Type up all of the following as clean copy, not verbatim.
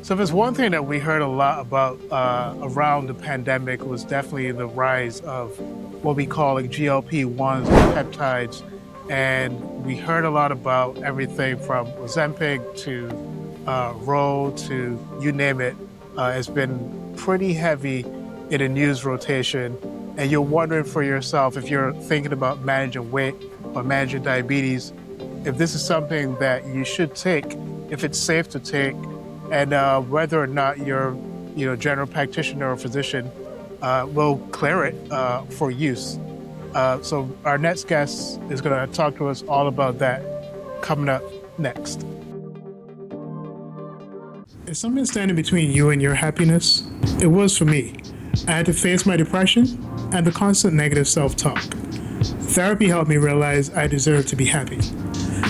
So if there's one thing that we heard a lot about around the pandemic was definitely the rise of what we call like GLP-1s, peptides. And we heard a lot about everything from Ozempic to Roe to you name it. It's been pretty heavy in the news rotation. And you're wondering for yourself, if you're thinking about managing weight or managing diabetes, if this is something that you should take, if it's safe to take, and whether or not your general practitioner or physician will clear it for use. So our next guest is going to talk to us all about that coming up next. If something standing between you and your happiness, it was for me. I had to face my depression and the constant negative self-talk. Therapy helped me realize I deserve to be happy.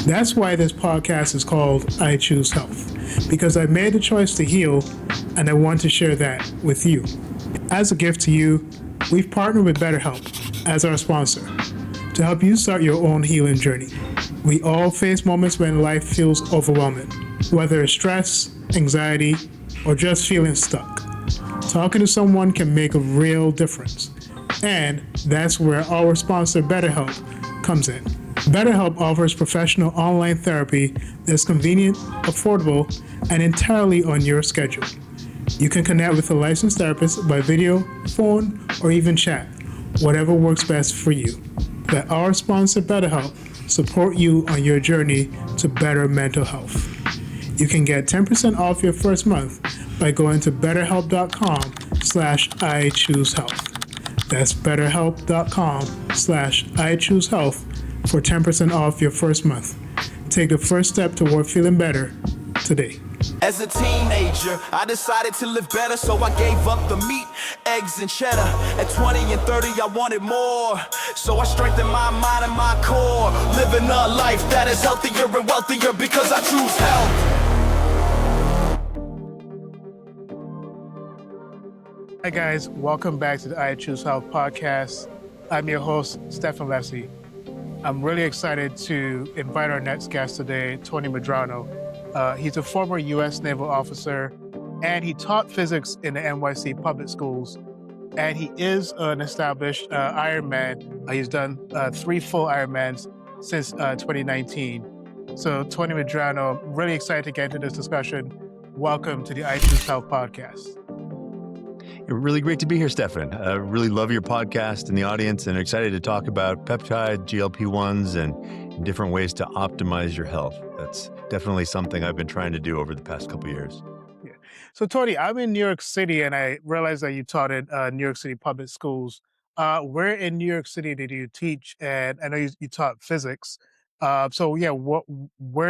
That's why this podcast is called I Choose Health, because I made the choice to heal and I want to share that with you. As a gift to you, we've partnered with BetterHelp as our sponsor to help you start your own healing journey. We all face moments when life feels overwhelming, whether it's stress, anxiety, or just feeling stuck. Talking to someone can make a real difference. And that's where our sponsor BetterHelp comes in. BetterHelp offers professional online therapy that's convenient, affordable, and entirely on your schedule. You can connect with a licensed therapist by video, phone, or even chat, whatever works best for you. Let our sponsor BetterHelp support you on your journey to better mental health. You can get 10% off your first month by going to betterhelp.com/iChooseHealth. That's betterhelp.com/iChooseHealth for 10% off your first month. Take the first step toward feeling better today. As a teenager, I decided to live better, so I gave up the meat, eggs, and cheddar. At 20 and 30, I wanted more, so I strengthened my mind and my core. Living a life that is healthier and wealthier because I choose health. Hi guys, welcome back to the I Choose Health podcast. I'm your host, Stefan Lessie. I'm really excited to invite our next guest today, Tony Medrano. He's a former U.S. Naval Officer, and he taught physics in the NYC public schools. And he is an established Ironman. He's done 3 full Ironmans since 2019. So Tony Medrano, I'm really excited to get into this discussion. Welcome to the I Choose Health podcast. Really great to be here, Stefan. I really love your podcast and the audience, and excited to talk about peptide, GLP-1s, and different ways to optimize your health. That's definitely something I've been trying to do over the past couple of years. Yeah. So Tony, I'm in New York City, and I realized that you taught at New York City public schools. Where in New York City did you teach? And I know you taught physics. Where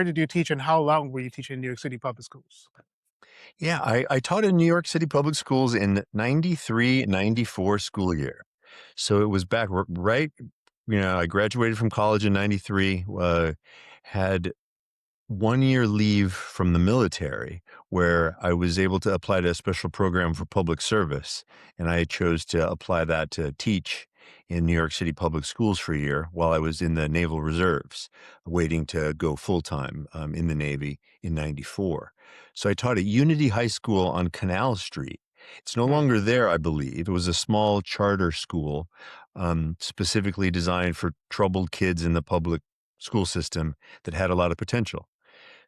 did you teach, and how long were you teaching in New York City public schools? Yeah, I taught in New York City public schools in 93, 94 school year. So it was back right, I graduated from college in 93, had 1 year leave from the military where I was able to apply to a special program for public service. And I chose to apply that to teach in New York City public schools for a year while I was in the Naval Reserves, waiting to go full-time in the Navy in 94. So I taught at Unity High School on Canal Street. It's no longer there, I believe. It was a small charter school specifically designed for troubled kids in the public school system that had a lot of potential.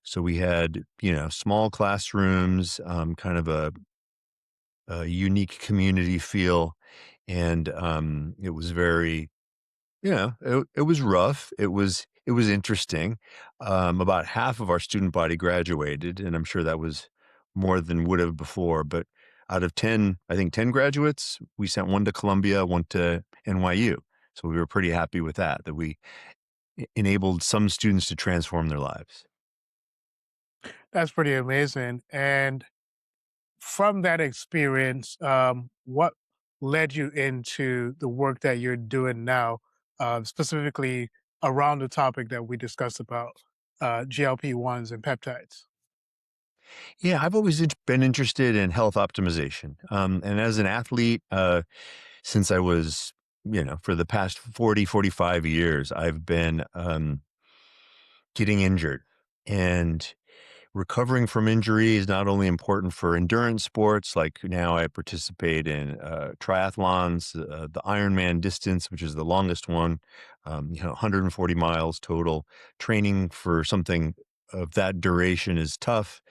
So we had, small classrooms, kind of a unique community feel. And it was very, it was rough. It was interesting. About half of our student body graduated, and I'm sure that was more than would have before. But out of 10 graduates, we sent one to Columbia, one to NYU. So we were pretty happy with that we enabled some students to transform their lives. That's pretty amazing. And from that experience, what led you into the work that you're doing now, specifically around the topic that we discussed about GLP-1s and peptides? Yeah, I've always been interested in health optimization. And as an athlete, since I was, for the past 40, 45 years, I've been getting injured and recovering from injury is not only important for endurance sports, like now I participate in triathlons, the Ironman distance, which is the longest one, 140 miles total. Training for something of that duration is tough.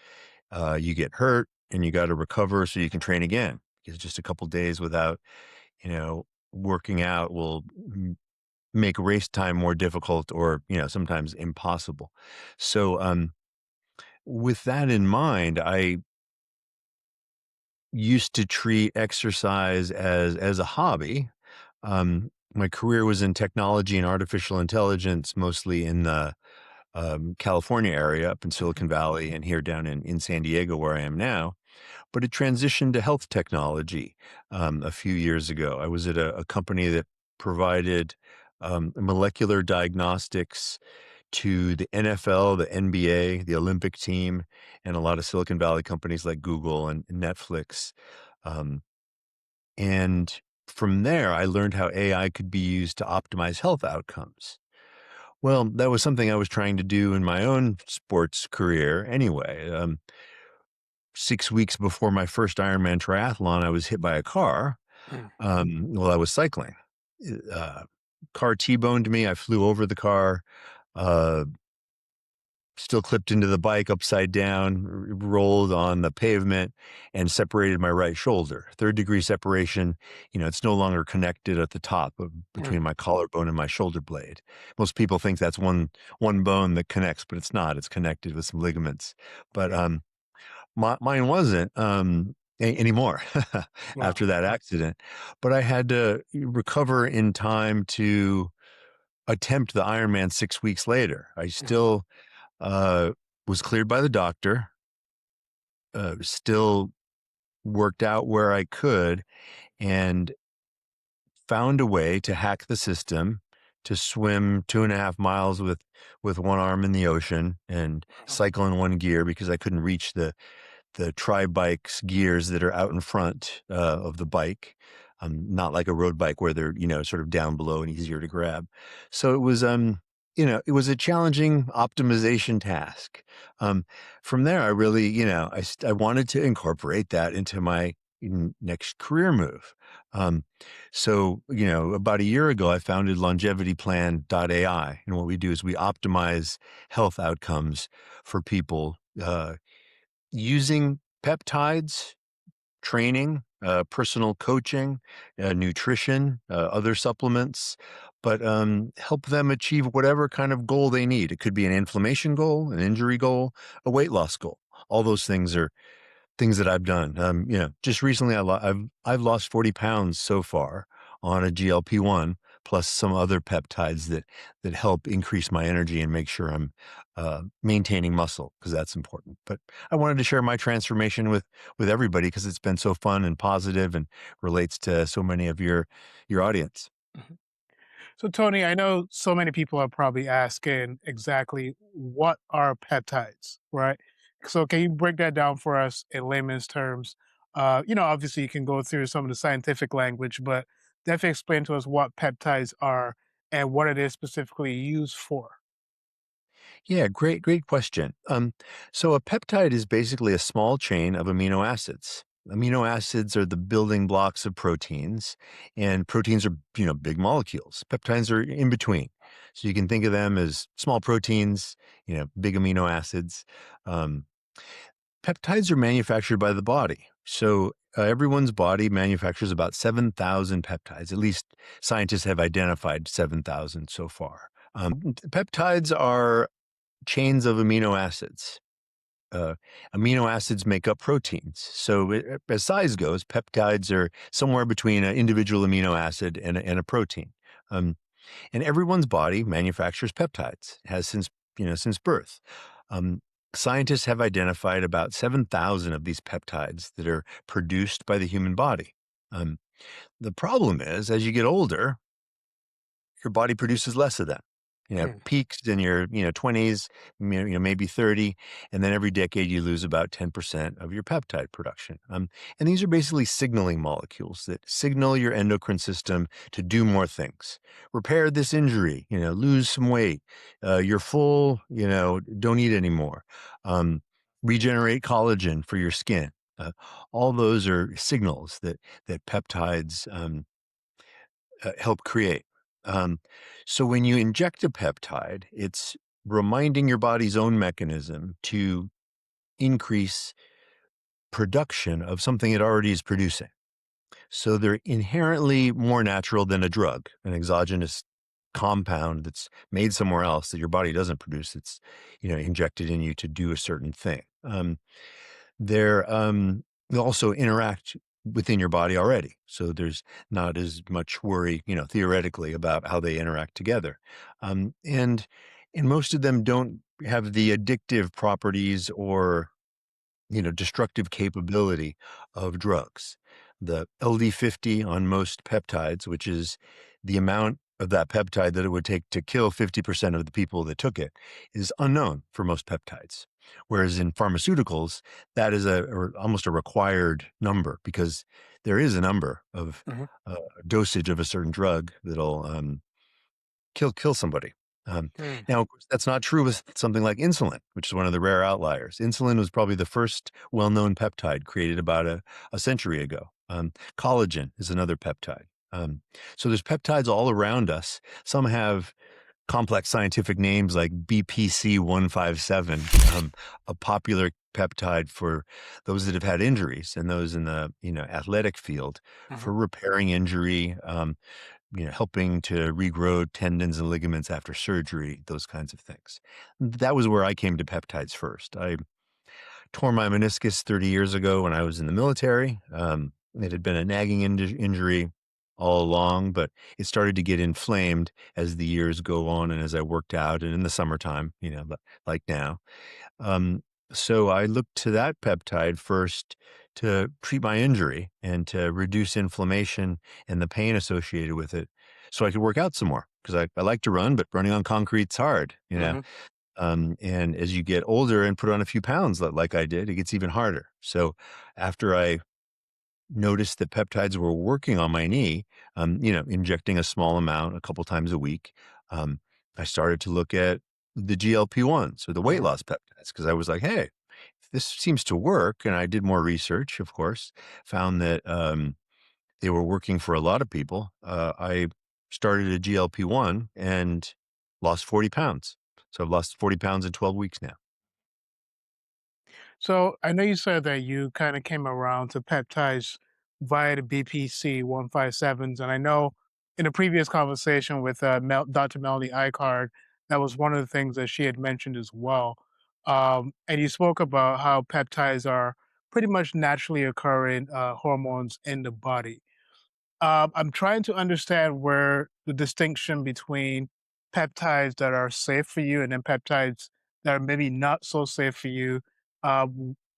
You get hurt and you got to recover so you can train again. Because just a couple days without, working out will make race time more difficult or, sometimes impossible. So, with that in mind, I used to treat exercise as a hobby. My career was in technology and artificial intelligence, mostly in the California area, up in Silicon Valley, and here down in San Diego, where I am now. But it transitioned to health technology a few years ago. I was at a company that provided molecular diagnostics to the NFL, the NBA, the Olympic team, and a lot of Silicon Valley companies like Google and Netflix. Um, and from there, I learned how AI could be used to optimize health outcomes. Well, that was something I was trying to do in my own sports career anyway. 6 weeks before my first Ironman triathlon, I was hit by a car while I was cycling. Car T-boned me. I flew over the car. Still clipped into the bike upside down, rolled on the pavement, and separated my right shoulder. 3rd-degree separation. It's no longer connected at the top between my collarbone and my shoulder blade. Most people think that's one bone that connects, but it's not. It's connected with some ligaments. But mine wasn't anymore after that accident. But I had to recover in time to attempt the Ironman 6 weeks later. I still was cleared by the doctor, still worked out where I could, and found a way to hack the system to swim 2.5 miles with one arm in the ocean and cycle in one gear because I couldn't reach the tri-bike's gears that are out in front of the bike. Not like a road bike where they're, sort of down below and easier to grab. So it was, it was a challenging optimization task. From there, I really, I wanted to incorporate that into my next career move. So, about a year ago, I founded LongevityPlan.ai. And what we do is we optimize health outcomes for people using peptides, training, personal coaching, nutrition, other supplements, but help them achieve whatever kind of goal they need. It could be an inflammation goal, an injury goal, a weight loss goal. All those things are things that I've done. Just recently, I've lost 40 pounds so far on a GLP-1 plus some other peptides that help increase my energy and make sure I'm maintaining muscle, because that's important. But I wanted to share my transformation with everybody because it's been so fun and positive and relates to so many of your audience. So, Tony, I know so many people are probably asking exactly what are peptides, right? So can you break that down for us in layman's terms? Obviously you can go through some of the scientific language, but definitely explain to us what peptides are and what it is specifically used for. Yeah, great question. So a peptide is basically a small chain of amino acids. Amino acids are the building blocks of proteins, and proteins are, big molecules. Peptides are in between. So you can think of them as small proteins, big amino acids. Peptides are manufactured by the body. So everyone's body manufactures about 7,000 peptides. At least scientists have identified 7,000 so far. Peptides are chains of amino acids. Amino acids make up proteins. So as size goes, peptides are somewhere between an individual amino acid and a protein. And everyone's body manufactures peptides, has since birth. Scientists have identified about 7,000 of these peptides that are produced by the human body. The problem is, as you get older, your body produces less of them. Peaks in your 20s, maybe 30, and then every decade you lose about 10% of your peptide production. And these are basically signaling molecules that signal your endocrine system to do more things. Repair this injury, lose some weight. You're full, don't eat anymore. regenerate collagen for your skin. All those are signals that peptides help create. Um, so when you inject a peptide, it's reminding your body's own mechanism to increase production of something it already is producing. So they're inherently more natural than a drug, an exogenous compound that's made somewhere else that your body doesn't produce. It's, injected in you to do a certain thing. They also interact within your body already. So there's not as much worry, theoretically about how they interact together. And most of them don't have the addictive properties or destructive capability of drugs. The LD50 on most peptides, which is the amount of that peptide that it would take to kill 50% of the people that took it, is unknown for most peptides. Whereas in pharmaceuticals, that is almost a required number, because there is a number of dosage of a certain drug that'll kill somebody. Now, of course, that's not true with something like insulin, which is one of the rare outliers. Insulin was probably the first well-known peptide created about a century ago. Collagen is another peptide. So there's peptides all around us. Some have complex scientific names like BPC-157, a popular peptide for those that have had injuries and those in the athletic field for repairing injury, helping to regrow tendons and ligaments after surgery, those kinds of things. That was where I came to peptides first. I tore my meniscus 30 years ago when I was in the military. It had been a nagging injury all along, but it started to get inflamed as the years go on and as I worked out and in the summertime, like now. So I looked to that peptide first to treat my injury and to reduce inflammation and the pain associated with it so I could work out some more, because I like to run, but running on concrete's hard, and as you get older and put on a few pounds like I did, it gets even harder. So after I noticed that peptides were working on my knee, injecting a small amount a couple times a week, I started to look at the GLP-1s or the weight loss peptides, because I was like, hey, this seems to work. And I did more research, of course, found that they were working for a lot of people. I started a GLP-1 and lost 40 pounds. So I've lost 40 pounds in 12 weeks now. So I know you said that you kind of came around to peptides via the BPC 157s, and I know in a previous conversation with Dr. Melanie Icard, that was one of the things that she had mentioned as well. And you spoke about how peptides are pretty much naturally occurring hormones in the body. I'm trying to understand where the distinction between peptides that are safe for you and then peptides that are maybe not so safe for you.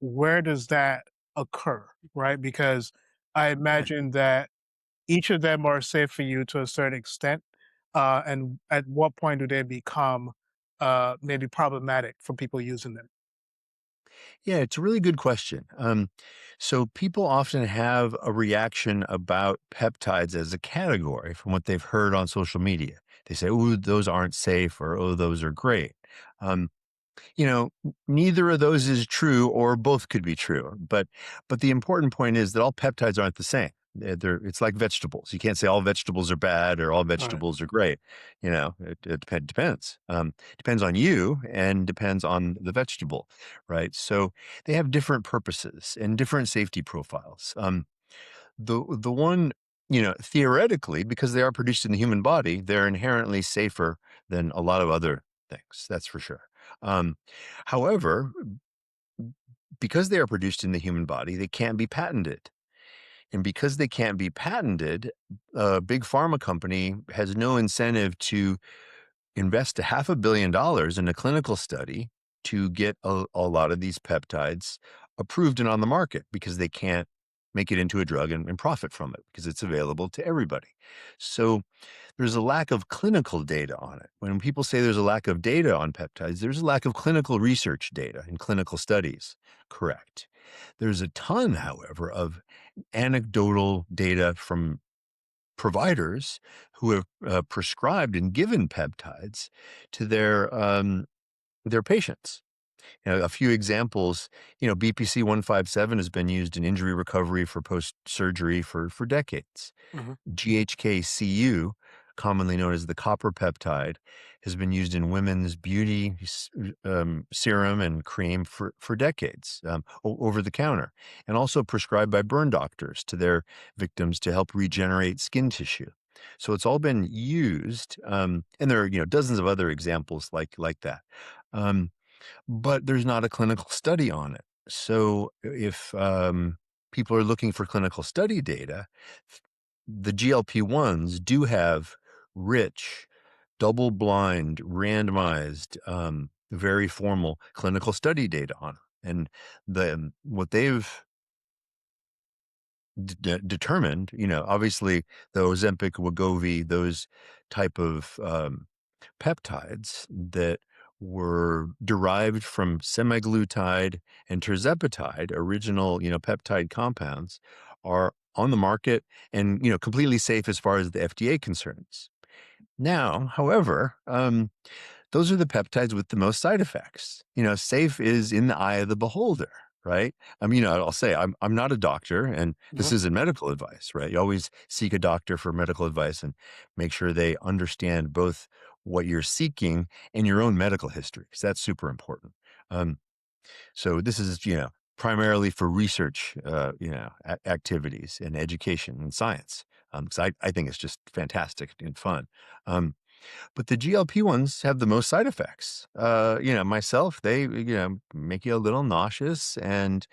Where does that occur, right? Because I imagine that each of them are safe for you to a certain extent. And at what point do they become maybe problematic for people using them? Yeah, it's a really good question. So people often have a reaction about peptides as a category from what they've heard on social media. They say, "Oh, those aren't safe," or "Oh, those are great." Um, Neither of those is true, or both could be true. But the important point is that all peptides aren't the same. It's like vegetables. You can't say all vegetables are bad or all All right. vegetables are great. It depends. Depends on you and depends on the vegetable, right? So they have different purposes and different safety profiles. The one, theoretically, because they are produced in the human body, they're inherently safer than a lot of other things. That's for sure. Um, However, because they are produced in the human body, they can't be patented. And because they can't be patented, a big pharma company has no incentive to invest $500 million in a clinical study to get a lot of these peptides approved and on the market, because they can't make it into a drug and profit from it because it's available to everybody. So there's a lack of clinical data on it. When people say there's a lack of data on peptides, there's a lack of clinical research data in clinical studies. Correct. There's a ton, however, of anecdotal data from providers who have prescribed and given peptides to their patients. A few examples, BPC 157 has been used in injury recovery for post-surgery for decades. Mhm. GHK-Cu, commonly known as the copper peptide, has been used in women's beauty serum and cream for decades, over the counter, and also prescribed by burn doctors to their victims to help regenerate skin tissue. So it's all been used, and there are dozens of other examples like that. Um, but there's not a clinical study on it. So if people are looking for clinical study data, the GLP-1s do have rich, double-blind, randomized, very formal clinical study data on it. And what they've determined, obviously the Ozempic, Wegovy, those type of peptides that were derived from semaglutide and tirzepatide, original, peptide compounds, are on the market and, completely safe as far as the FDA concerns. Now, however, those are the peptides with the most side effects. Safe is in the eye of the beholder, right? I'll say I'm not a doctor, and this Mhm. isn't medical advice, right? You always seek a doctor for medical advice and make sure they understand both what you're seeking and your own medical history, because that's super important. Um, so this is, primarily for research, activities and education and science. Because I think it's just fantastic and fun. But the GLP ones have the most side effects. Myself, they, make you a little nauseous and,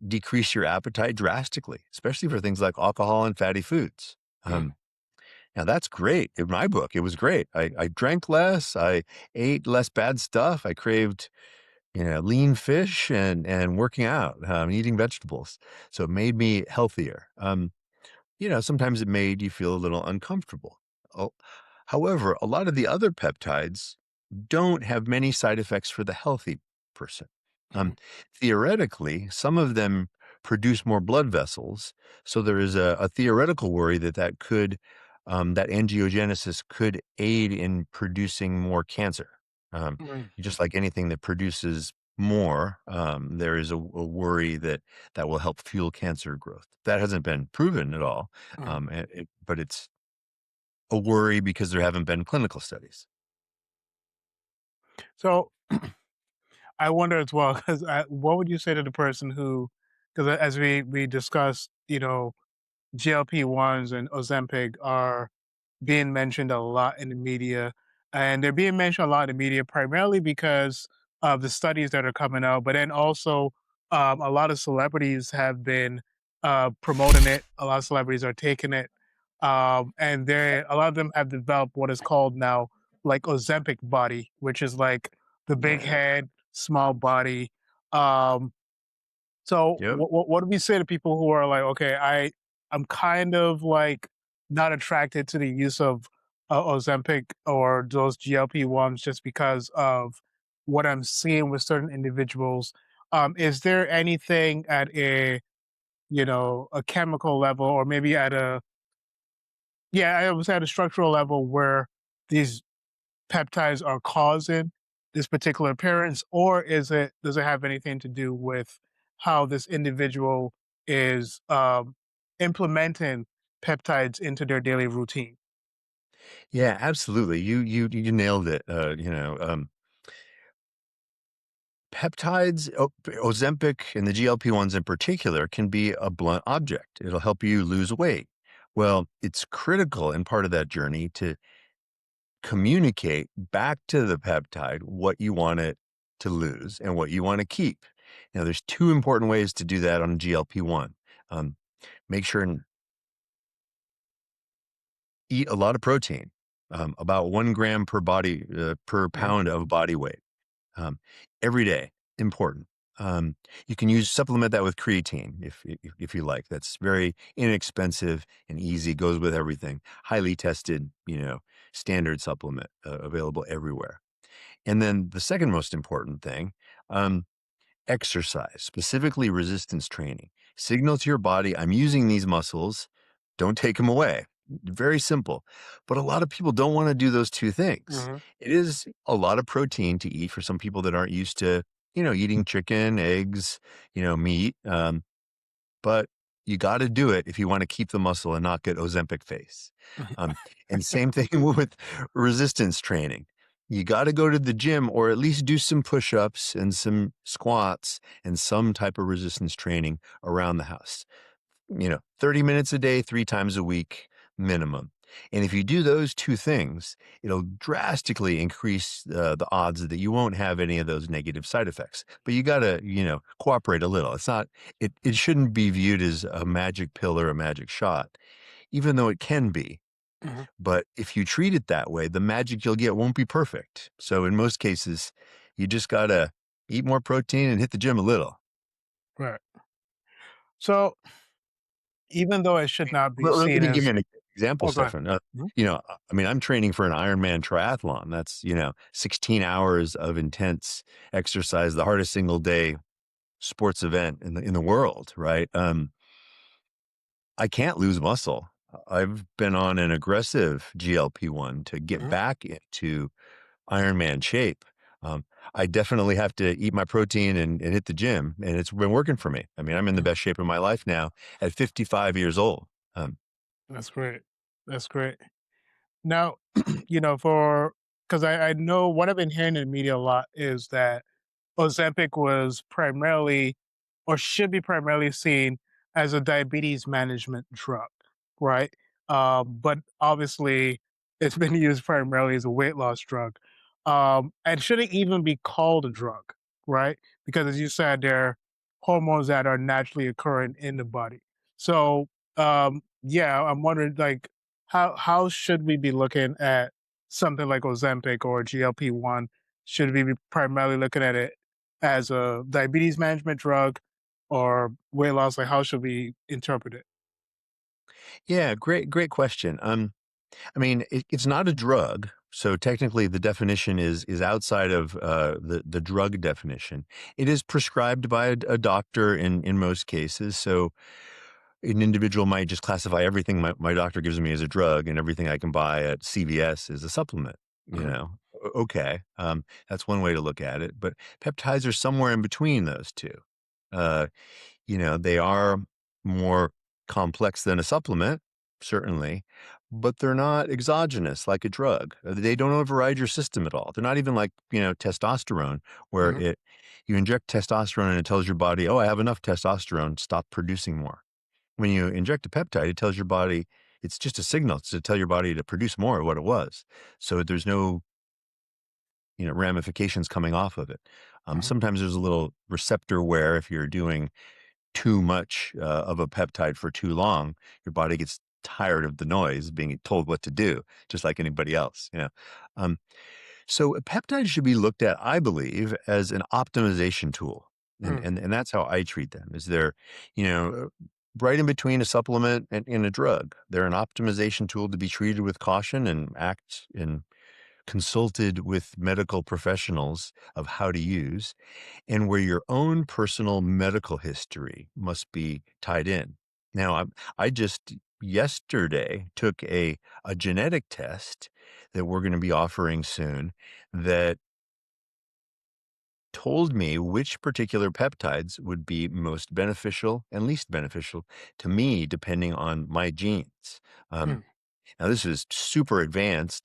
decrease your appetite drastically, especially for things like alcohol and fatty foods. Mhm. Now that's great. In my book, it was great. I drank less. I ate less bad stuff. I craved, lean fish and working out, eating vegetables. So it made me healthier. Sometimes it made you feel a little uncomfortable. Oh, however, a lot of the other peptides don't have many side effects for the healthy person. Um, Mhm. Theoretically, some of them produce more blood vessels, so there is a theoretical worry that angiogenesis could aid in producing more cancer. Um, Mhm. just like anything that produces more, there is a worry that will help fuel cancer growth. That hasn't been proven at all, Mhm. but it's a worry because there haven't been clinical studies. So I wonder as well, because what would you say to the person who, because as we discussed, GLP-1s and Ozempic are being mentioned a lot in the media, and they're being mentioned a lot in the media primarily because of the studies that are coming out, but then also a lot of celebrities have been promoting it. A lot of celebrities are taking it, and a lot of them have developed what is called now like Ozempic body, which is like the big head, small body. Um, so Yep. what do we say to people who are like, okay, I'm kind of like not attracted to the use of Ozempic or those GLP-1s just because of what I'm seeing with certain individuals. Is there anything at a chemical level or maybe I was at a structural level where these peptides are causing this particular appearance, or does it have anything to do with how this individual is implementing peptides into their daily routine? Yeah, absolutely. You nailed it. Peptides, Ozempic and the GLP-1s in particular can be a blunt object. It'll help you lose weight. Well, it's critical in part of that journey to communicate back to the peptide what you want it to lose and what you want to keep. Now, there's two important ways to do that on GLP-1. Um, Make sure and eat a lot of protein, about 1 gram per Mhm. pound of body weight, um, every day. Important. You can supplement that with creatine if you like. That's very inexpensive and easy. Goes with everything. Highly tested, standard supplement, available everywhere. And then the second most important thing, um, exercise, specifically resistance training. Signal to your body, I'm using these muscles. Don't take them away. very simple. But a lot of people don't want to do those two things. Mhm. It is a lot of protein to eat for some people that aren't used to, eating chicken, eggs, meat. But you got to do it if you want to keep the muscle and not get Ozempic face. Um, and same thing with resistance training. You got to go to the gym or at least do some push-ups and some squats and some type of resistance training around the house. 30 minutes a day, 3 times a week minimum. And if you do those two things, it'll drastically increase the odds that you won't have any of those negative side effects. But you got to, cooperate a little. It's not, it shouldn't be viewed as a magic pill or a magic shot, even though it can be. Mhm. But if you treat it that way, the magic you'll get won't be perfect. So in most cases, you just got to eat more protein and hit the gym a little. Right. So even though it should not be Well, let seen me give as you an example, oh, go ahead. Stefan. Mhm. I mean, I'm training for an Ironman triathlon. That's, 16 hours of intense exercise, the hardest single day sports event in the world, right? I can't lose muscle. I've been on an aggressive GLP-1 to get Mhm. back into Ironman shape. Um, I definitely have to eat my protein and hit the gym, and it's been working for me. I mean, I'm in the best shape of my life now at 55 years old. That's great. That's great. Now, for because I know what I've been hearing in the media a lot is that Ozempic was primarily or should be primarily seen as a diabetes management drug, right? But obviously, it's been used primarily as a weight loss drug, and shouldn't even be called a drug, right? Because as you said, there are hormones that are naturally occurring in the body. So, yeah, I'm wondering, like, how should we be looking at something like Ozempic or GLP-1? Should we be primarily looking at it as a diabetes management drug or weight loss? Like, how should we interpret it? Yeah, great question. I mean, it's not a drug, so technically the definition is outside of the drug definition. It is prescribed by a doctor in most cases. So an individual might just classify everything my doctor gives me as a drug, and everything I can buy at CVS is a supplement. Mhm. Okay, that's one way to look at it. But peptides are somewhere in between those two. Uh, they are more complex than a supplement, certainly, but they're not exogenous like a drug. They don't override your system at all. They're not even like, testosterone, where Mhm. you inject testosterone and it tells your body, oh, I have enough testosterone, stop producing more. When you inject a peptide, it tells your body, it's just a signal to tell your body to produce more of what it was. So there's no, ramifications coming off of it. Mhm. Sometimes there's a little receptor wear if you're doing too much of a peptide for too long, your body gets tired of the noise, being told what to do, just like anybody else. Um, so a peptide should be looked at, I believe, as an optimization tool, and Mm. and and that's how I treat them. Is they're, you know, right in between a supplement and a drug. They're an optimization tool to be treated with caution and act and consulted with medical professionals of how to use, and where your own personal medical history must be tied in. Now, I just yesterday took a genetic test that we're going to be offering soon that told me which particular peptides would be most beneficial and least beneficial to me, depending on my genes. Um, Mm. Now, this is super advanced.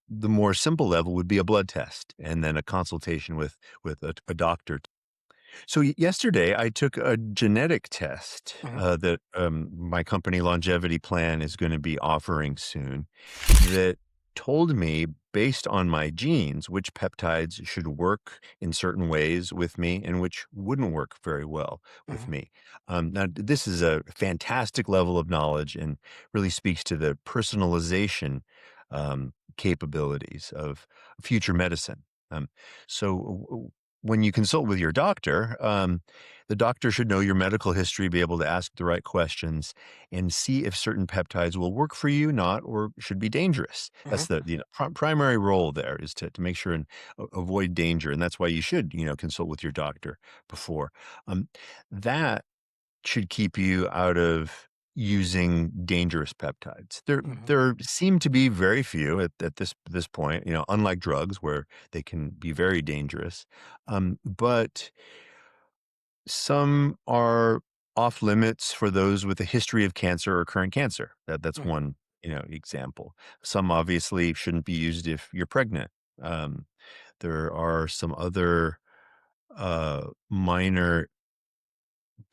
The more simple level would be a blood test and then a consultation with a doctor. So yesterday, I took a genetic test Mhm. that my company Longevity Plan is going to be offering soon. That told me, based on my genes, which peptides should work in certain ways with me and which wouldn't work very well with Mhm. me. Now, this is a fantastic level of knowledge and really speaks to the personalization capabilities of future medicine. Um, so when you consult with your doctor, the doctor should know your medical history, be able to ask the right questions, and see if certain peptides will work for you, not, or should be dangerous. Mhm. That's the primary role there is to make sure and avoid danger, and that's why you should consult with your doctor before. Um, that should keep you out of using dangerous peptides. There Mhm. there seem to be very few at this point, unlike drugs where they can be very dangerous. But some are off limits for those with a history of cancer or current cancer. That's Mhm. one, example. Some obviously shouldn't be used if you're pregnant. Um, there are some other minor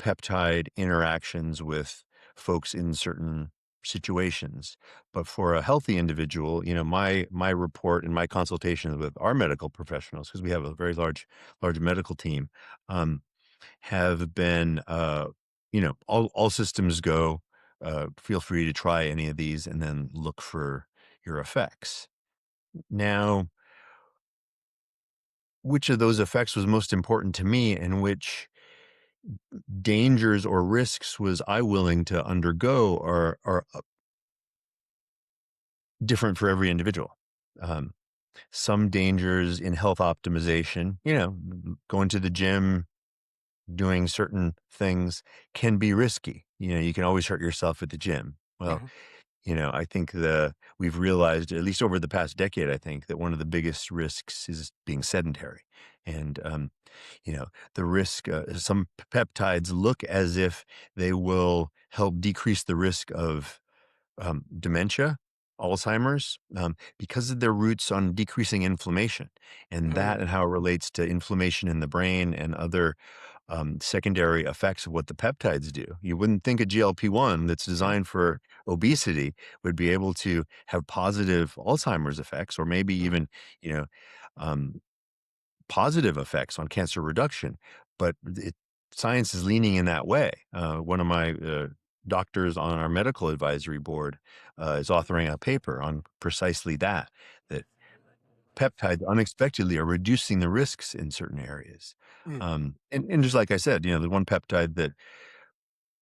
peptide interactions with folks in certain situations. But for a healthy individual, my report and my consultations with our medical professionals, because we have a very large medical team, um, have been, all systems go. Feel free to try any of these and then look for your effects. Now, which of those effects was most important to me, and which dangers or risks was I willing to undergo are different for every individual. Um, some dangers in health optimization, going to the gym, doing certain things can be risky. You can always hurt yourself at the gym. Well, Mhm. I think we've realized, at least over the past decade, I think that one of the biggest risks is being sedentary. And, the risk, some peptides look as if they will help decrease the risk of dementia, Alzheimer's, because of their roots on decreasing inflammation, and Mhm. that and how it relates to inflammation in the brain and other secondary effects of what the peptides do. You wouldn't think a GLP-1 that's Mhm. designed for obesity would be able to have positive Alzheimer's effects, or maybe Mhm. even, you know, um, positive effects on cancer reduction. But science is leaning in that way. One of my doctors on our medical advisory board is authoring a paper on precisely that peptides unexpectedly are reducing the risks in certain areas. Mhm. And just like I said, the one peptide that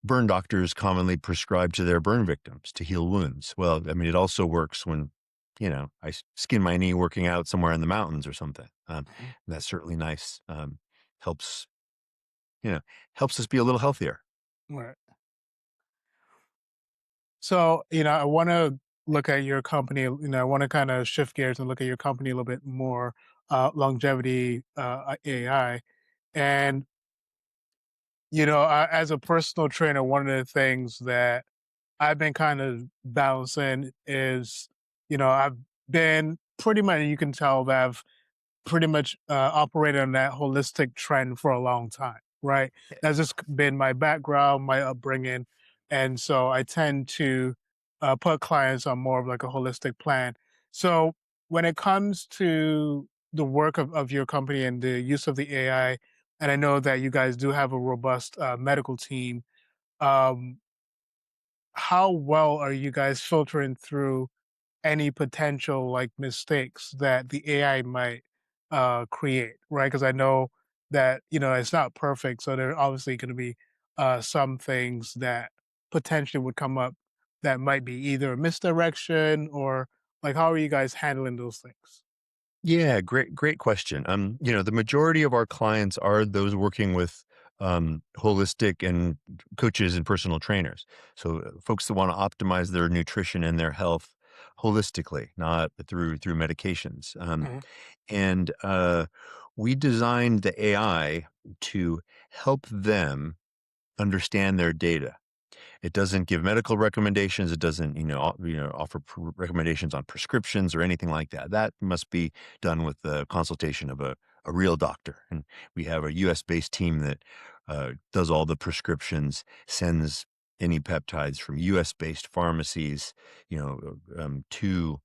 burn doctors commonly prescribe to their burn victims to heal wounds. Well, I mean, it also works when, I skin my knee working out somewhere in the mountains or something. Mhm. That's certainly nice. Helps, you know, helps us be a little healthier. Right. So, I want to look at your company, I want to kind of shift gears and look at your company a little bit more, longevity AI. And, as a personal trainer, one of the things that I've been kind of balancing is, I've been pretty much, you can tell that I've pretty much operated on that holistic trend for a long time, right? That's just been my background, my upbringing. And so I tend to put clients on more of like a holistic plan. So when it comes to the work of your company and the use of the AI, and I know that you guys do have a robust medical team, um, how well are you guys filtering through any potential like mistakes that the AI might create, right? Because I know that it's not perfect, so there are obviously going to be some things that potentially would come up that might be either a misdirection or like how are you guys handling those things? Yeah, great question. The majority of our clients are those working with holistic and coaches and personal trainers. So folks that want to optimize their nutrition and their health holistically, not through medications. Hmm. And we designed the AI to help them understand their data. It doesn't give medical recommendations. It doesn't, offer recommendations on prescriptions or anything like that. That must be done with the consultation of a real doctor. And we have a U.S. based team that does all the prescriptions, sends any peptides from U.S. based pharmacies, to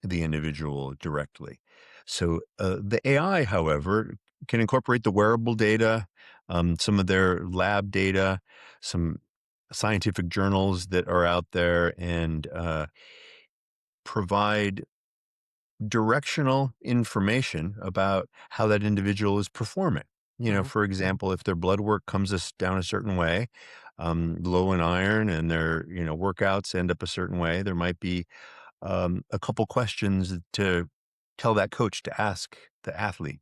the individual directly. So the AI, however, can incorporate the wearable data, some of their lab data, some scientific journals that are out there, and provide directional information about how that individual is performing. Hmm. For example, if their blood work comes down a certain way, low in iron, and their workouts end up a certain way, there might be a couple questions to tell that coach to ask the athlete.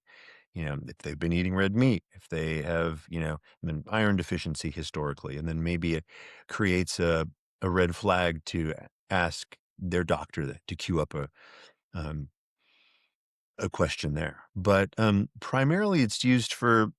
If they've been eating red meat, if they have, an iron deficiency historically, and then maybe it creates a red flag to ask their doctor to queue up um, a question there. But primarily, it's used for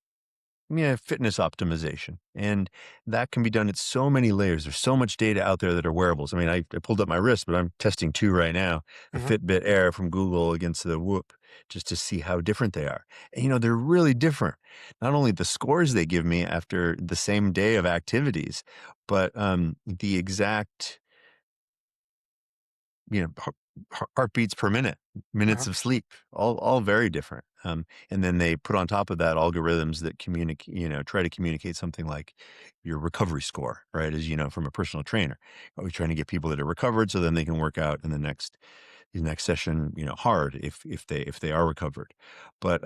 fitness optimization. And that can be done at so many layers. There's so much data out there that are wearables. I mean, I pulled up my wrist, but I'm testing two right now, the Mhm. Fitbit Air from Google against the Whoop, just to see how different they are. And, they're really different. Not only the scores they give me after the same day of activities, but the exact heartbeats per minute, minutes Uh-huh. of sleep, all very different. And then they put on top of that algorithms that try to communicate something like your recovery score, right? As you know, from a personal trainer, always trying to get people that are recovered so then they can work out in the next session, hard if they are recovered. But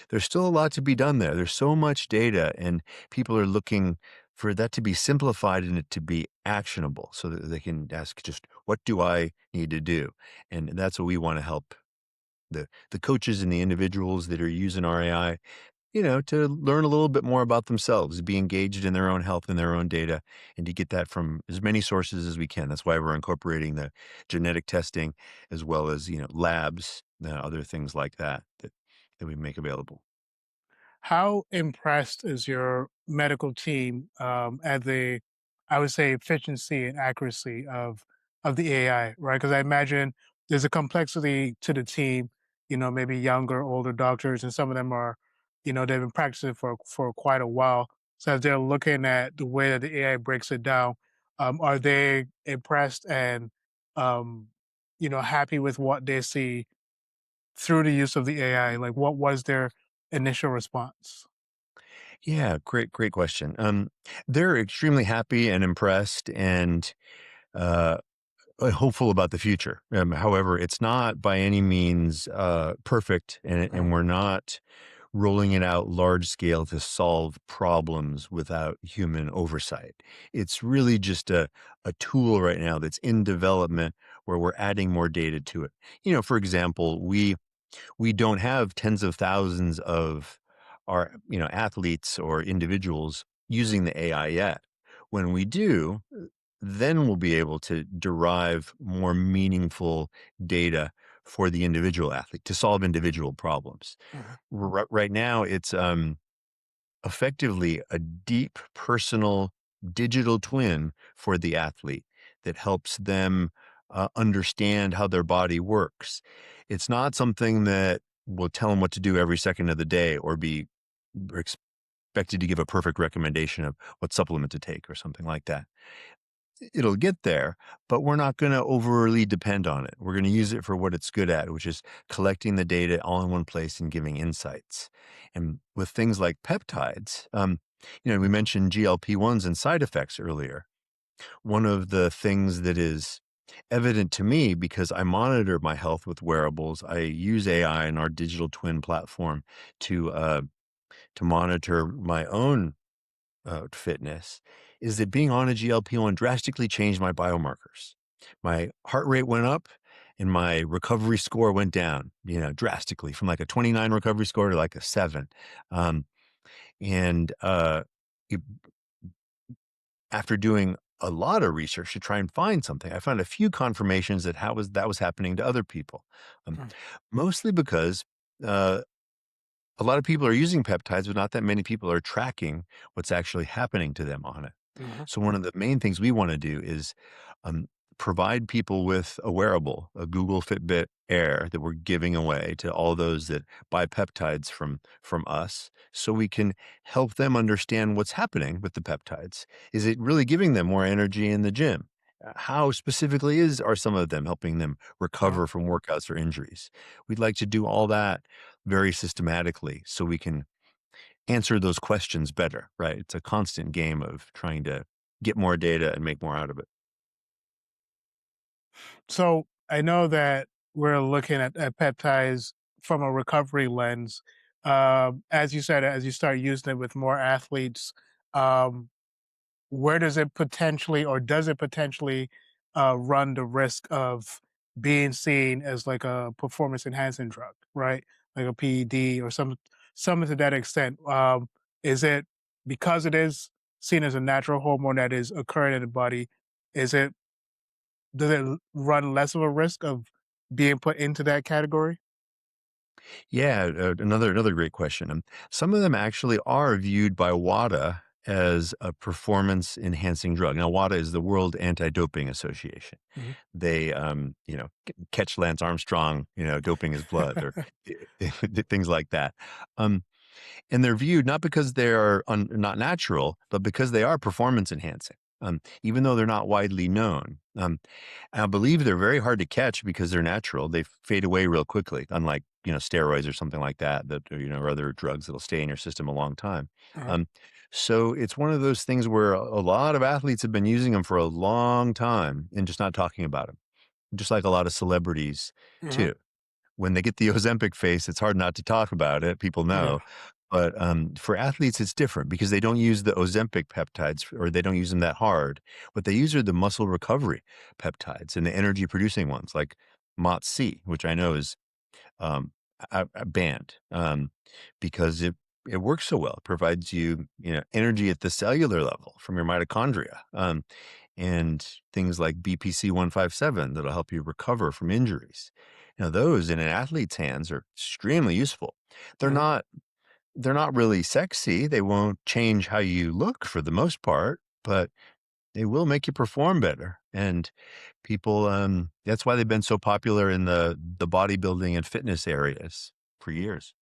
there's still a lot to be done there. There's so much data, and people are looking for that to be simplified and it to be actionable so that they can ask just, what do I need to do? And that's what we want to help the coaches and the individuals that are using RAI, to learn a little bit more about themselves, be engaged in their own health and their own data, and to get that from as many sources as we can. That's why we're incorporating the genetic testing as well as, labs, other things like that we make available. How impressed is your medical team at the, I would say, efficiency and accuracy of the AI, right? Because I imagine there's a complexity to the team. Maybe younger, older doctors, and some of them are, they've been practicing for quite a while. So as they're looking at the way that the AI breaks it down, are they impressed and um, happy with what they see through the use of the AI? Like, what was their initial response? Yeah, great question. They're extremely happy and impressed and uh, hopeful about the future. However, it's not by any means perfect, and we're not rolling it out large scale to solve problems without human oversight. It's really just a tool right now that's in development where we're adding more data to it. For example, we don't have tens of thousands of our athletes or individuals using the AI yet. When we do, then we'll be able to derive more meaningful data for the individual athlete to solve individual problems. Mhm. Right now, it's effectively a deep personal digital twin for the athlete that helps them understand how their body works. It's not something that will tell them what to do every second of the day or be expected to give a perfect recommendation of what supplement to take or something like that. It'll get there, but we're not going to overly depend on it. We're going to use it for what it's good at, which is collecting the data all in one place and giving insights. And with things like peptides, we mentioned GLP-1s and side effects earlier. One of the things that is evident to me because I monitor my health with wearables, I use AI in our digital twin platform to monitor my own fitness, is that being on a GLP-1 drastically changed my biomarkers. My heart rate went up and my recovery score went down, drastically from like a 29 recovery score to like a 7. Um, and it- After doing a lot of research to try and find something, I found a few confirmations that that was happening to other people, um, Mm. mostly because uh, a lot of people are using peptides, but not that many people are tracking what's actually happening to them on it. Mhm. So one of the main things we want to do is um, provide people with a wearable, a Google Fitbit Air that we're giving away to all those that buy peptides from us, so we can help them understand what's happening with the peptides. Is it really giving them more energy in the gym? How specifically are some of them helping them Uh, recover from workouts or injuries? We'd like to do all that very systematically so we can answer those questions better, right? It's a constant game of trying to get more data and make more out of it. so I know that we're looking at peptides from a recovery lens. As you said, as you start using it with more athletes, um, where does it potentially, or does it potentially, run the risk of being seen as like a performance enhancing drug, right? Like a PED or something to that extent. Is it because it is seen as a natural hormone that is occurring in the body? Does it run less of a risk of being put into that category? Yeah, another great question. Some of them actually are viewed by WADA as a performance enhancing drug. Now, WADA is the World Anti-Doping Association. Mhm. They, catch Lance Armstrong, doping his blood or things like that. Um, and they're viewed not because they are not natural, but because they are performance enhancing. Even though they're not widely known. I believe they're very hard to catch because they're natural. They fade away real quickly, unlike, steroids or something like that, or other drugs that'll stay in your system a long time. Uh-huh. Um, so it's one of those things where a lot of athletes have been using them for a long time and just not talking about them, just like a lot of celebrities Uh-huh. too. When they get the Ozempic face, it's hard not to talk about it. People Uh-huh. know. But for athletes, it's different because they don't use the Ozempic peptides or they don't use them that hard. What they use are the muscle recovery peptides and the energy producing ones like MOTS-C, which I know is banned because it works so well. It provides you, energy at the cellular level from your mitochondria. And things like BPC 157 that'll help you recover from injuries. Those in an athlete's hands are extremely useful. They're Uh-huh. not they're not really sexy. They won't change how you look for the most part, but they will make you perform better. And people, that's why they've been so popular in the bodybuilding and fitness areas for years.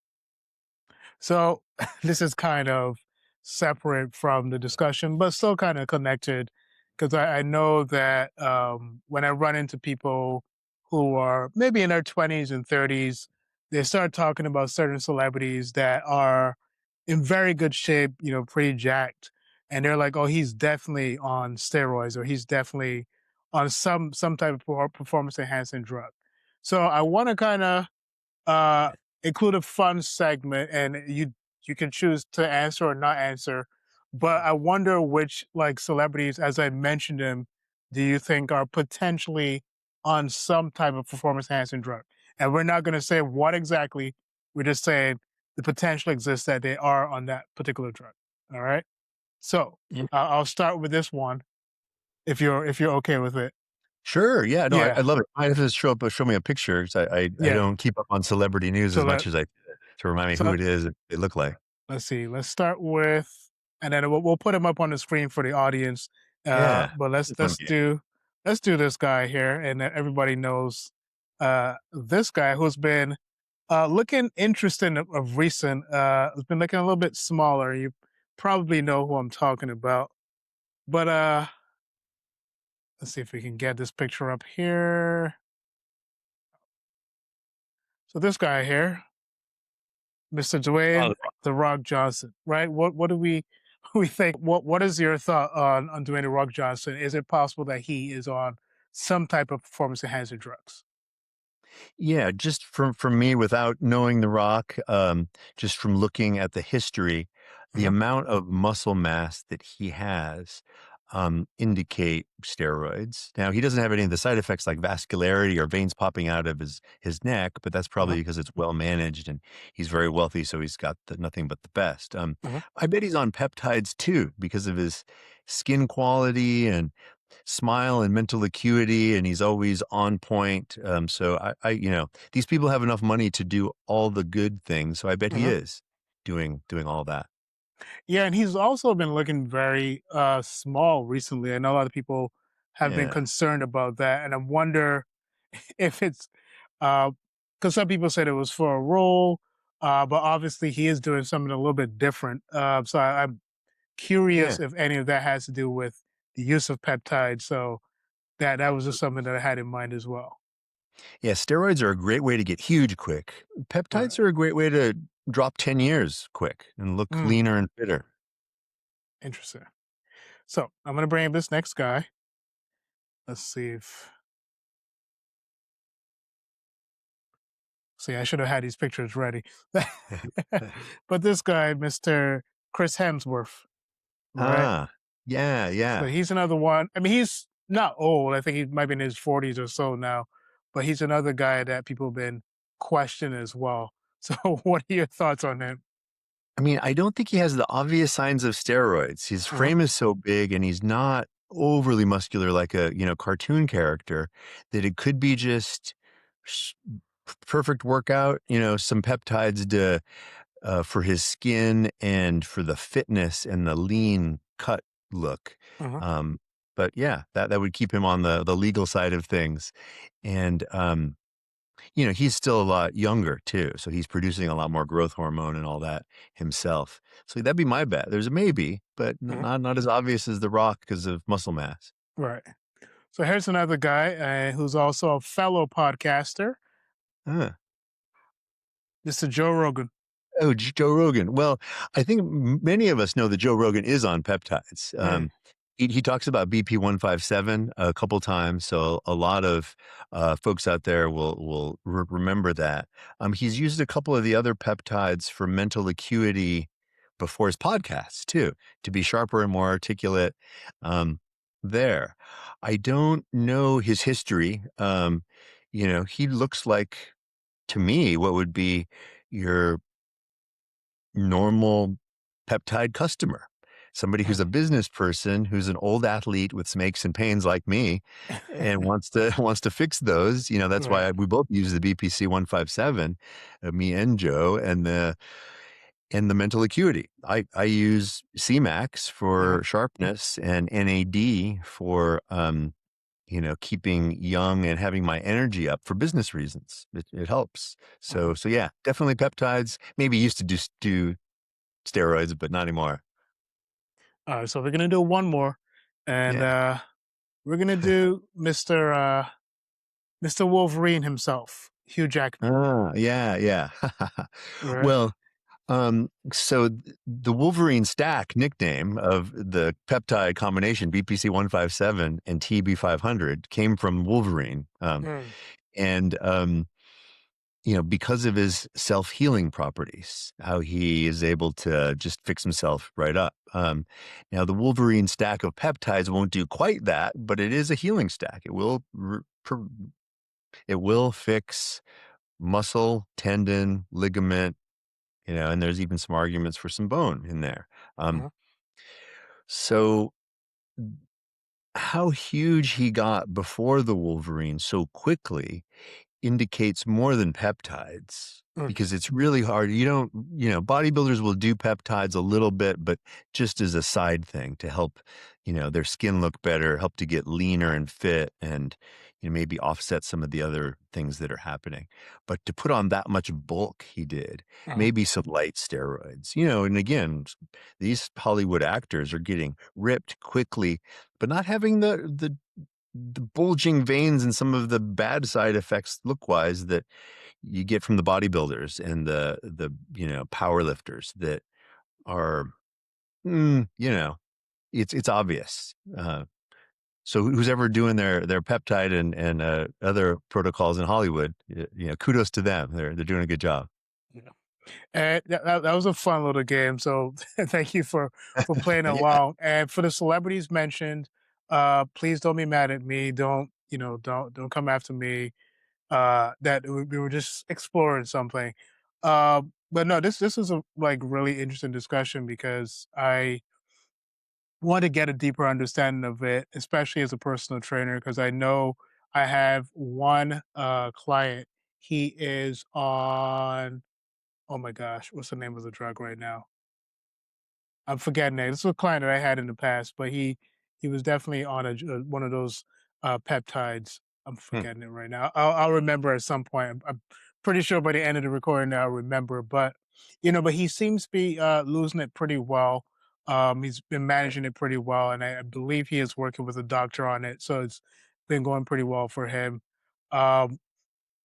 So this is kind of separate from the discussion, but still kind of connected because I know that when I run into people who are maybe in their 20s and 30s, they start talking about certain celebrities that are in very good shape, pretty jacked. And they're like, oh, he's definitely on steroids or he's definitely on some type of performance enhancing drug. So I want to kind of uh, include a fun segment, and you can choose to answer or not answer. But I wonder which like celebrities, as I mentioned them, do you think are potentially on some type of performance enhancing drug? And we're not going to say what exactly. We're just saying the potential exists that they are on that particular drug. All right. So Yeah. I'll start with this one if you're okay with it. Sure. Yeah. No, I Yeah. love it. I have to show me a picture 'cause I Yeah. don't keep up on celebrity news So as let much as I to remind me who so it is and they look like. let's see. Let's start with, and then we'll put him up on the screen for the audience. Yeah. But let's It's a fun let's game. do let's do this guy here, and that everybody knows this guy who's been looking interesting of recent. Has been looking a little bit smaller. You probably know who I'm talking about. But let's see if we can get this picture up here. So this guy here, Mr. Oh, Dwayne the Rock Johnson, right? What do we we think? What is your thought on Dwayne the Rock Johnson? Is it possible that he is on some type of performance enhancing drugs? yeah, just from me without knowing The Rock, just from looking at the history, the Uh-huh. amount of muscle mass that he has, indicate steroids. Now, he doesn't have any of the side effects like vascularity or veins popping out of his neck, but that's Uh-huh. probably because it's well managed and he's very wealthy, so he's got nothing but the best. Uh-huh. I bet he's on peptides too because of his skin quality and smile and mental acuity, and he's always on point. So these people have enough money to do all the good things. So I bet he Uh-huh. is doing all that. Yeah, and he's also been looking very small recently. I know a lot of people have been Yeah. concerned about that, and I wonder if it's because some people said it was for a role, but obviously he is doing something a little bit different. So I'm Yeah. curious if any of that has to do with the use of peptides. So that was just something that I had in mind as well. Yeah. Steroids are a great way to get huge quick. Right. Peptides are a great way to drop 10 years quick and look Mm, leaner and fitter. interesting. So I'm gonna bring up this next guy. Let's see if see I should have had these pictures ready. But this guy, Mr. Chris Hemsworth, right? Ah, yeah, So yeah. he's another one. I mean, he's not old. I think he might be in his 40s or so now, but he's another guy that people have been questioning as well. So what are your thoughts on him? I mean, I don't think he has the obvious signs of steroids. His Uh-huh. frame is so big and he's not overly muscular, like a, cartoon character, that it could be just s- perfect workout, some peptides for his skin and for the fitness and the lean cut look. Uh-huh. Um, but yeah, that would keep him on the legal side of things. And, he's still a lot younger too. So he's producing a lot more growth hormone and all that himself. So that'd be my bet. There's a maybe, but Uh-huh. not as obvious as The Rock because of muscle mass. Right. So here's another guy who's also a fellow podcaster, Huh. Mr. Joe Rogan. Oh, Joe Rogan. Well, I think many of us know that Joe Rogan is on peptides. Mm. He talks about BP-157 a couple times, so a lot of folks out there will remember that. He's used a couple of the other peptides for mental acuity before his podcasts too, to be sharper and more articulate. Um, there, I don't know his history. He looks like, to me, what would be your normal peptide customer, somebody who's a business person, who's an old athlete with some aches and pains like me, and wants to fix those. That's Right. why we both use the BPC 157, me and Joe, and the mental acuity. I use CMAX Uh-huh. for sharpness and NAD for keeping young and having my energy up for business reasons. It helps. Uh-huh. So yeah, definitely peptides. Maybe used to do steroids, but not anymore. All right. So we're gonna do one more, and Yeah. we're gonna do Mr. Wolverine himself, Hugh Jackman. Yeah, yeah. Right. Well, so the Wolverine stack nickname of the peptide combination BPC 157 and TB 500 came from Wolverine. Mm. And because of his self-healing properties, how he is able to just fix himself right up. Now, the Wolverine stack of peptides won't do quite that, but it is a healing stack. It will fix muscle, tendon, ligament, and there's even some arguments for some bone in there. Um, Uh-huh. so how huge he got before the Wolverine so quickly indicates more than peptides, Mm. because it's really hard. Bodybuilders will do peptides a little bit, but just as a side thing to help, their skin look better, help to get leaner and fit, and, maybe offset some of the other things that are happening. But to put on that much bulk he did, Uh-huh. maybe some light steroids, and again, these Hollywood actors are getting ripped quickly, but not having the bulging veins and some of the bad side effects look wise that you get from the bodybuilders and the power lifters that are it's obvious. So who's ever doing their peptide and other protocols in Hollywood, kudos to them. They're doing a good job. Yeah. And that was a fun little game. So thank you for playing Yeah, along. And for the celebrities mentioned, please don't be mad at me. Don't come after me. That we were just exploring something. But no, this is a really interesting discussion because I want to get a deeper understanding of it, especially as a personal trainer, because I know I have one client. He is on, oh my gosh, what's the name of the drug right now? I'm forgetting it. This is a client that I had in the past, but he was definitely on one of those peptides. I'm hmm, forgetting it right now. I'll remember at some point. I'm pretty sure by the end of the recording I'll remember. But but he seems to be losing it pretty well. He's been managing it pretty well, and I believe he is working with a doctor on it, so it's been going pretty well for him. Um,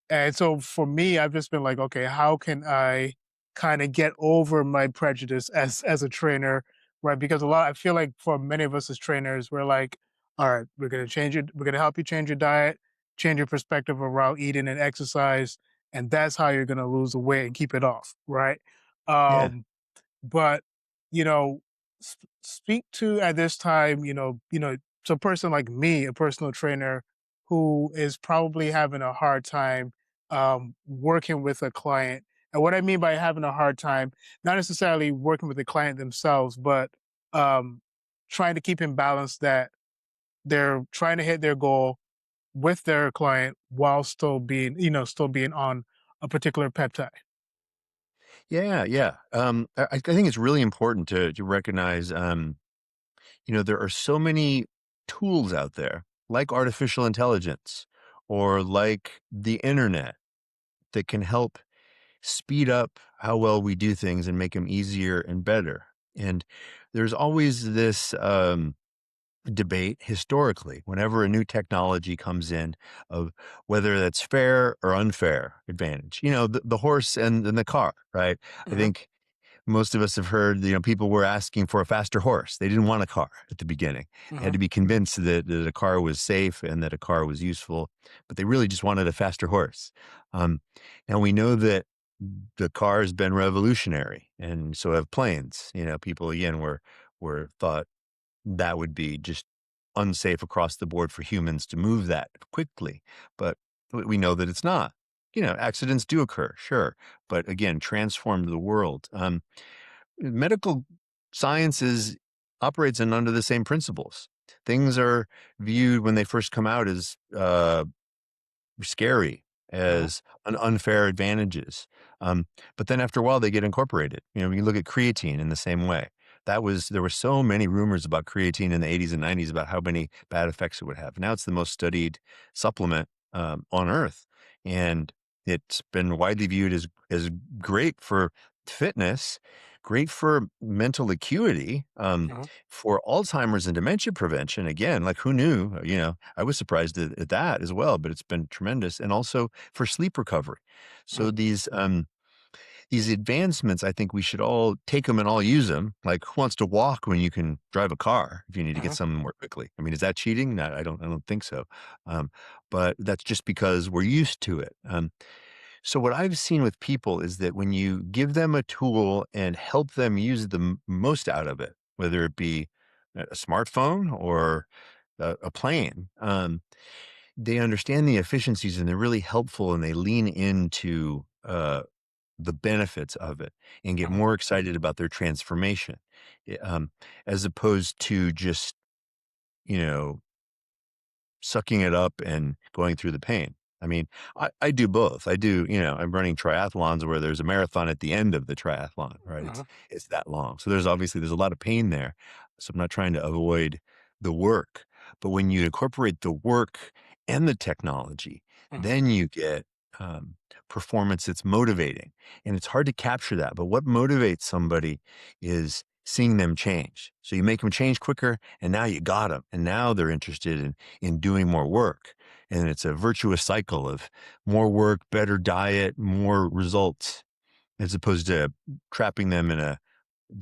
and so for me, I've just been like, okay, how can I kind of get over my prejudice as a trainer, right? Because I feel like for many of us as trainers, we're like, all right, we're gonna help you change your diet, change your perspective around eating and exercise, and that's how you're gonna lose the weight and keep it off, right? yeah, Um, but you know, speak to at this time, so a person like me, a personal trainer who is probably having a hard time working with a client. And what I mean by having a hard time, not necessarily working with the client themselves, but um, trying to keep in balance that they're trying to hit their goal with their client while still being, still being on a particular peptide. Yeah, yeah. I think it's really important to recognize, there are so many tools out there, like artificial intelligence or like the internet, that can help speed up how well we do things and make them easier and better. And there's always this debate historically, whenever a new technology comes in, of whether that's fair or unfair advantage. The horse and the car, right? I Hmm. think most of us have heard, people were asking for a faster horse. They didn't want a car at the beginning. They had Hmm. to be convinced that a car was safe and that a car was useful, but they really just wanted a faster horse. Um, Now we know that the car has been revolutionary, and so have planes. People again were thought that would be just unsafe across the board for humans to move that quickly, but we know that it's not. Accidents do occur, sure, but again, transformed the world. Medical sciences operates under the same principles. Things are viewed when they first come out as scary, Hmm. as unfair advantages. But then after a while, they get incorporated. We look at creatine in the same way. There were so many rumors about creatine in the 80s and 90s about how many bad effects it would have. Now it's the most studied supplement on earth, and it's been widely viewed as great for fitness, great for mental acuity, Hmm. for Alzheimer's and dementia prevention. Again, like, who knew? I was surprised at that as well, but it's been tremendous. And also for sleep recovery. So these advancements, I think we should all take them and all use them. Like, who wants to walk when you can drive a car if you need to get Hmm. something more quickly? I mean, is that cheating? No, I don't think so. But that's just because we're used to it. So what I've seen with people is that when you give them a tool and help them use the most out of it, whether it be a smartphone or a plane, they understand the efficiencies and they're really helpful, and they lean into the benefits of it and get Hmm. more excited about their transformation, as opposed to just, you know, sucking it up and going through the pain. I mean, I do both. I'm running triathlons where there's a marathon at the end of the triathlon, right? It's Hmm. it's that long. So there's a lot of pain there. So I'm not trying to avoid the work. But when you incorporate the work and the technology, Hmm. then you get um, performance that's motivating. And it's hard to capture that. But what motivates somebody is seeing them change. So you make them change quicker, and now you got them. And now they're interested in doing more work. And it's a virtuous cycle of more work, better diet, more results, as opposed to trapping them the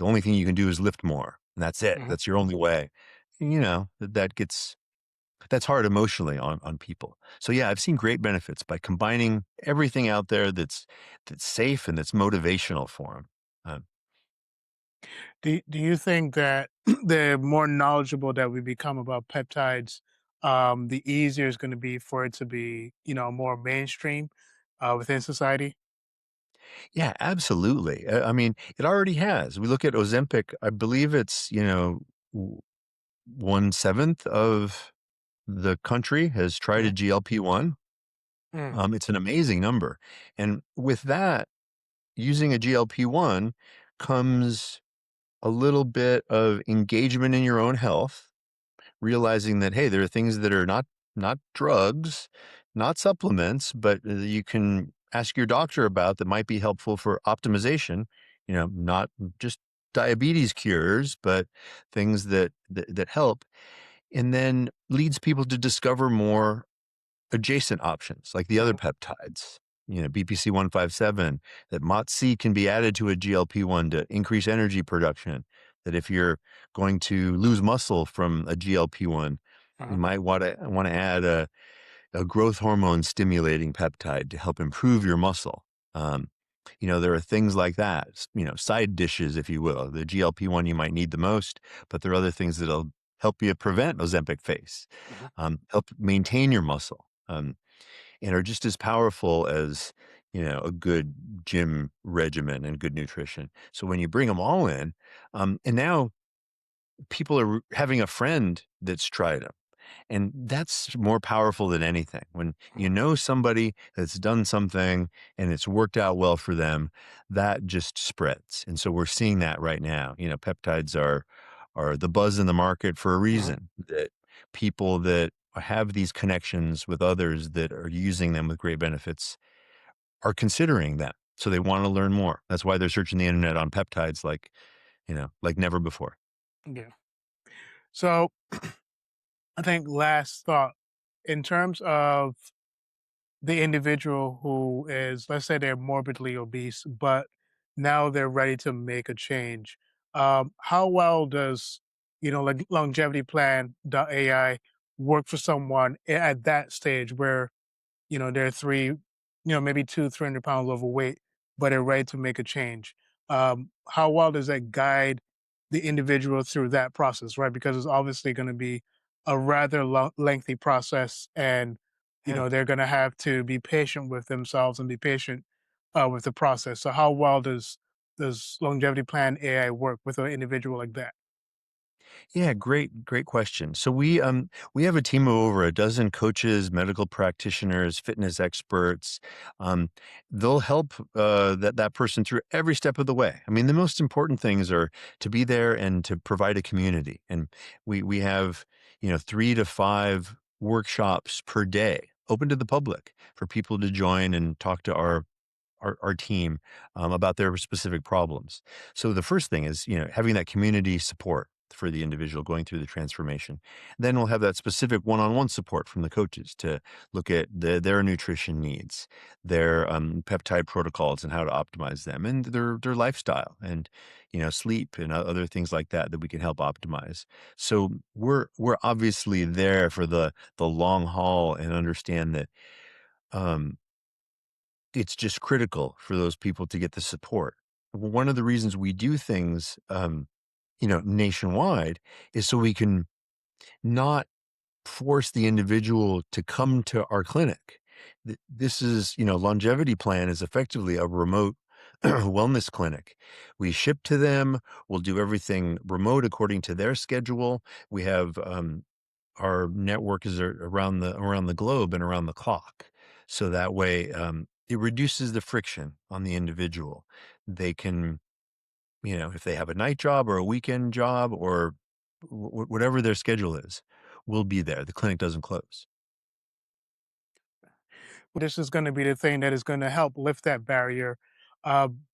only thing you can do is lift more. And that's it. Hmm. That's your only way. That's hard emotionally on people. So yeah, I've seen great benefits by combining everything out there that's safe and that's motivational for them. Do you think that the more knowledgeable that we become about peptides, the easier it's going to be for it to be, more mainstream within society? Yeah, absolutely. I mean, it already has. We look at Ozempic, I believe it's, 1/7 of the country has tried a Mhm. GLP-1. Mm. It's an amazing number. And with that, using a GLP-1 comes a little bit of engagement in your own health, realizing that, hey, there are things that are not drugs, not supplements, but you can ask your doctor about that might be helpful for optimization. Not just diabetes cures, but things that help, and then leads people to discover more adjacent options like the other Mhm. peptides. BPC 157, that MOTS-C can be added to a GLP-1 to increase energy production. That if you're going to lose muscle from a GLP-1, you Mhm. might want to add a growth hormone stimulating peptide to help improve your muscle. There are things like that, side dishes, if you will. The GLP-1 you might need the most, but there are other things that'll help you prevent Ozempic face, Mhm. help maintain your muscle, and are just as powerful as, a good gym regimen and good nutrition. So when you bring them all in, and now people are having a friend that's tried them. And that's more powerful than anything. When you know somebody that's done something and it's worked out well for them, that just spreads. And so we're seeing that right now. Peptides are the buzz in the market for a reason. That people that have these connections with others that are using them with great benefits are considering that. So they want to learn more. That's why they're searching the internet on peptides like never before. Yeah. So I think last thought in terms of the individual who is, let's say they're morbidly obese, but now they're ready to make a change. How well does, like LongevityPlan.ai work for someone at that stage where, they're maybe 300 pounds overweight, but they're ready to make a change? How well does that guide the individual through that process, right? Because it's obviously going to be a rather lengthy process, and Yeah. they're going to have to be patient with themselves and be patient with the process. So how well does Longevity Plan AI work with an individual like that? Yeah, great question. So we have a team of over a dozen coaches, medical practitioners, fitness experts. Um, they'll help that person through every step of the way. I mean, the most important things are to be there and to provide a community. And we have 3 to 5 workshops per day, open to the public for people to join and talk to our team about their specific problems. So the first thing is, having that community support for the individual going through the transformation. Then we'll have that specific one-on-one support from the coaches to look at their nutrition needs, their peptide protocols and how to optimize them, and their lifestyle and sleep and other things like that we can help optimize. So we're obviously there for the long haul and understand that um, it's just critical for those people to get the support. One of the reasons we do things, nationwide is so we can not force the individual to come to our clinic. This is, Longevity Plan is effectively a remote wellness clinic. We ship to them. We'll do everything remote according to their schedule. We have our network is around the globe and around the clock. So that way, it reduces the friction on the individual. They can, if they have a night job or a weekend job or whatever their schedule is, we'll be there. The clinic doesn't close. This is going to be the thing that is going to help lift that barrier.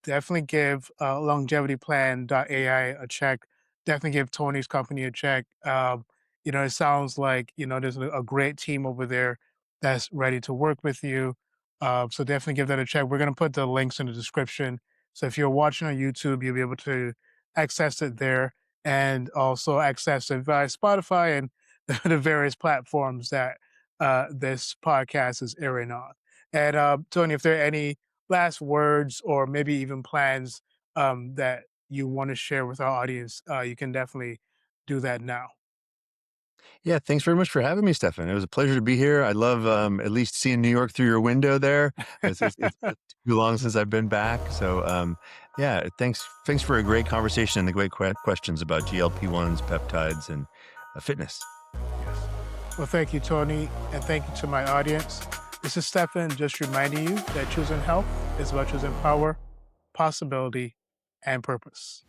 Definitely give LongevityPlan.ai a check. Definitely give Tony's company a check. It sounds like there's a great team over there that's ready to work with you. So definitely give that a check. We're going to put the links in the description. So if you're watching on YouTube, you'll be able to access it there and also access it via Spotify and the various platforms that this podcast is airing on. And Tony, if there are any last words or maybe even plans that you want to share with our audience, you can definitely do that now. Yeah, thanks very much for having me, Stefan. It was a pleasure to be here. I love at least seeing New York through your window there. It's been too long since I've been back. So yeah, thanks for a great conversation and the great questions about GLP-1s, peptides, and fitness. Well, thank you, Tony, and thank you to my audience. This is Stefan, just reminding you that choosing health is about choosing power, possibility, and purpose.